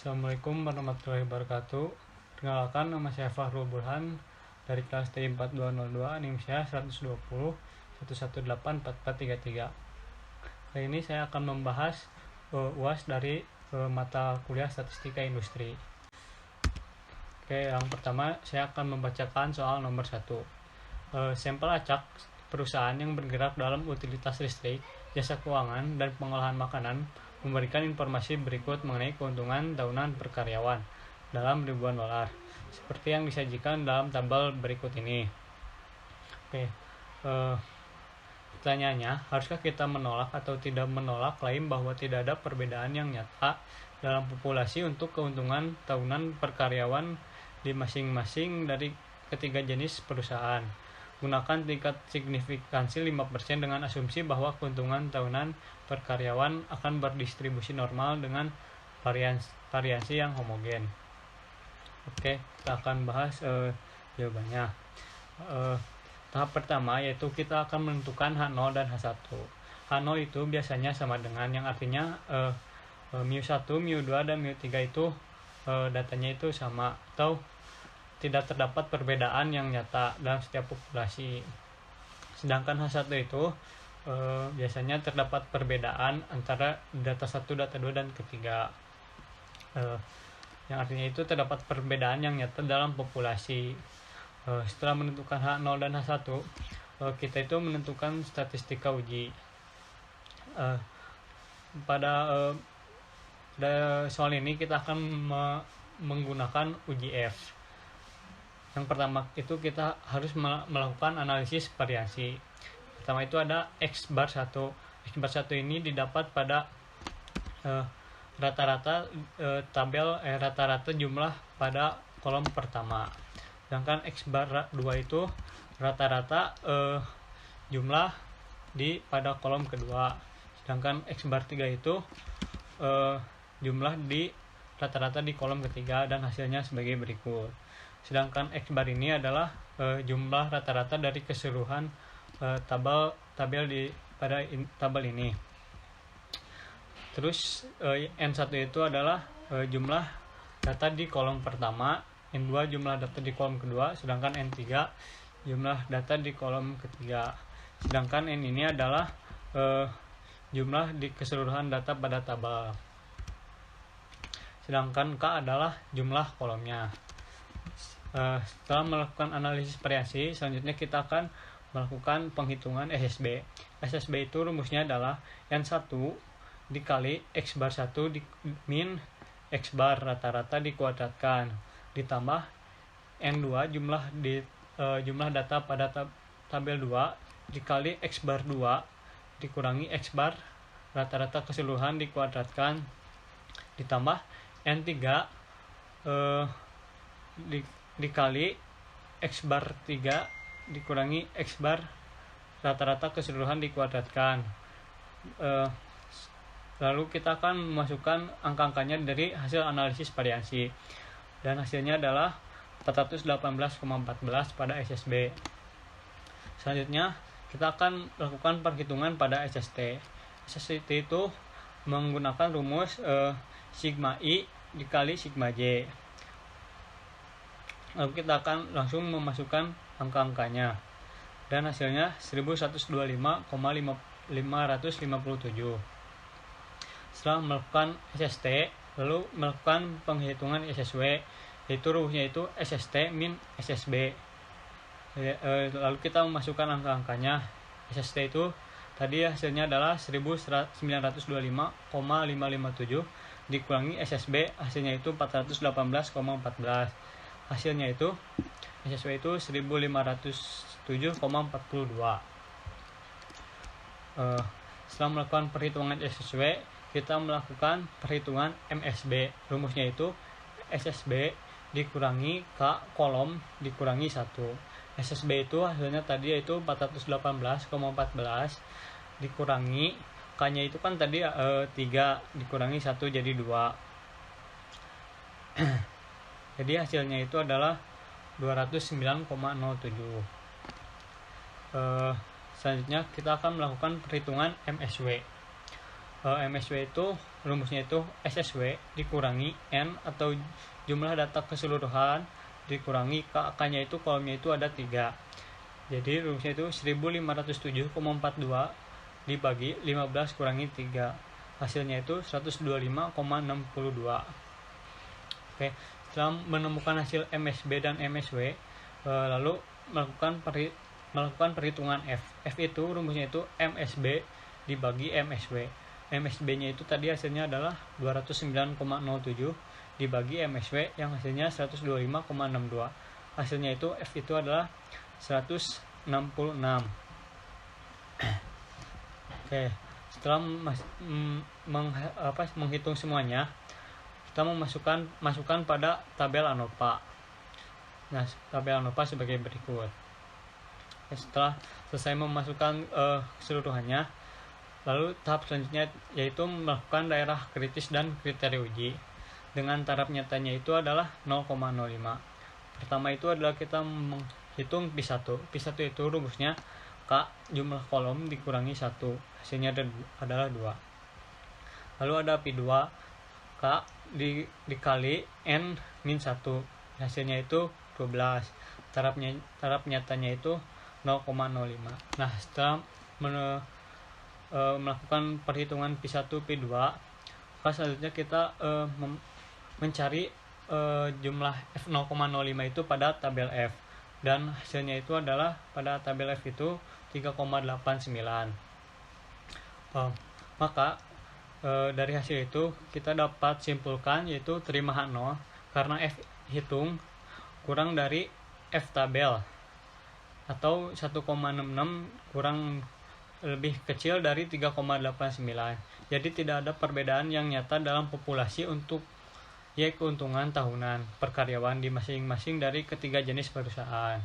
Assalamualaikum warahmatullahi wabarakatuh. Perkenalkan, nama saya Fahrul Burhan dari kelas T4202, NIM saya 120 1184433. Kali ini saya akan membahas UAS dari mata kuliah Statistika Industri. Oke, yang pertama saya akan membacakan soal nomor 1. Sampel acak perusahaan yang bergerak dalam utilitas listrik, jasa keuangan, dan pengolahan makanan memberikan informasi berikut mengenai keuntungan tahunan per karyawan dalam ribuan dolar, seperti yang disajikan dalam tabel berikut ini. Oke, pertanyaannya, haruskah kita menolak atau tidak menolak klaim bahwa tidak ada perbedaan yang nyata dalam populasi untuk keuntungan tahunan per karyawan di masing-masing dari ketiga jenis perusahaan? Gunakan tingkat signifikansi 5% dengan asumsi bahwa keuntungan tahunan per karyawan akan berdistribusi normal dengan variasi yang homogen. Oke, kita akan bahas jawabannya. Tahap pertama yaitu kita akan menentukan H0 dan H1. H0 itu biasanya sama dengan, yang artinya mu1, mu2, dan mu3 itu datanya itu sama atau tidak terdapat perbedaan yang nyata dalam setiap populasi. Sedangkan H1 itu biasanya terdapat perbedaan antara data 1, data 2, dan ketiga. Yang artinya itu terdapat perbedaan yang nyata dalam populasi. Setelah menentukan H0 dan H1, kita itu menentukan statistika uji. Pada soal ini kita akan menggunakan uji F. Yang pertama itu kita harus melakukan analisis variasi. Pertama itu ada X bar 1. X bar 1 ini didapat pada rata-rata tabel rata-rata jumlah pada kolom pertama. Sedangkan X bar 2 itu rata-rata jumlah pada kolom kedua. Sedangkan X bar 3 itu jumlah di rata-rata di kolom ketiga, dan hasilnya sebagai berikut. Sedangkan X bar ini adalah jumlah rata-rata dari keseluruhan tabel pada tabel ini. Terus N1 itu adalah jumlah data di kolom pertama, N2 jumlah data di kolom kedua, sedangkan N3 jumlah data di kolom ketiga. Sedangkan N ini adalah jumlah di keseluruhan data pada tabel. Sedangkan K adalah jumlah kolomnya. Setelah melakukan analisis variasi, selanjutnya kita akan melakukan penghitungan SSB. SSB itu rumusnya adalah N1 dikali X bar 1 min X bar rata-rata dikuadratkan, ditambah N2 jumlah data pada tabel 2 dikali X bar 2 dikurangi X bar rata-rata keseluruhan dikuadratkan, ditambah N3 dikali X bar 3 dikurangi X bar rata-rata keseluruhan dikuadratkan. Lalu kita akan memasukkan angka-angkanya dari hasil analisis variasi, dan hasilnya adalah 418,14 pada SSB. Selanjutnya kita akan melakukan perhitungan pada SST. SST itu menggunakan rumus sigma I dikali sigma J. Lalu kita akan langsung memasukkan angka-angkanya, dan hasilnya 1125,557. Setelah melakukan SST, lalu melakukan penghitungan SSW, yaitu rumusnya itu SST min SSB. Lalu kita memasukkan angka-angkanya. SST itu tadi hasilnya adalah 1925,557 dikurangi SSB, hasilnya itu 418,14. Hasilnya itu SSW itu 1507,42. Setelah melakukan perhitungan SSW, kita melakukan perhitungan MSB. Rumusnya itu SSB dikurangi K kolom dikurangi 1. SSB itu hasilnya tadi yaitu 418,14 dikurangi K-nya itu kan tadi 3 dikurangi 1 jadi 2. Jadi hasilnya itu adalah 209,07. Selanjutnya kita akan melakukan perhitungan MSW. MSW itu rumusnya itu SSW dikurangi N atau jumlah data keseluruhan dikurangi KK-nya itu kolomnya itu ada 3. Jadi rumusnya itu 1507,42 dibagi 15 kurangi 3. Hasilnya itu 125,62. Oke, setelah menemukan hasil MSB dan MSW, lalu melakukan perhitungan F. F itu rumusnya itu MSB dibagi MSW. MSB-nya itu tadi hasilnya adalah 209,07 dibagi MSW yang hasilnya 125,62. Hasilnya itu F itu adalah 166. Oke, setelah menghitung semuanya, kita masukkan pada tabel ANOVA. Nah, tabel ANOVA sebagai berikut. Setelah selesai memasukkan keseluruhannya, lalu tahap selanjutnya yaitu melakukan daerah kritis dan kriteria uji dengan taraf nyatanya itu adalah 0,05. Pertama itu adalah kita menghitung P1. P1 itu rumusnya K jumlah kolom dikurangi 1, hasilnya adalah 2. Lalu ada P2, K dikali N min 1, hasilnya itu 12. Taraf nyatanya itu 0,05. Nah, setelah melakukan perhitungan P1, P2, selanjutnya kita mencari jumlah F0,05 itu pada tabel F, dan hasilnya itu adalah pada tabel F itu 3,89. Maka dari hasil itu kita dapat simpulkan yaitu terima H0 karena F hitung kurang dari F tabel atau 1,66 kurang lebih kecil dari 3,89. Jadi tidak ada perbedaan yang nyata dalam populasi untuk keuntungan tahunan per karyawan di masing-masing dari ketiga jenis perusahaan.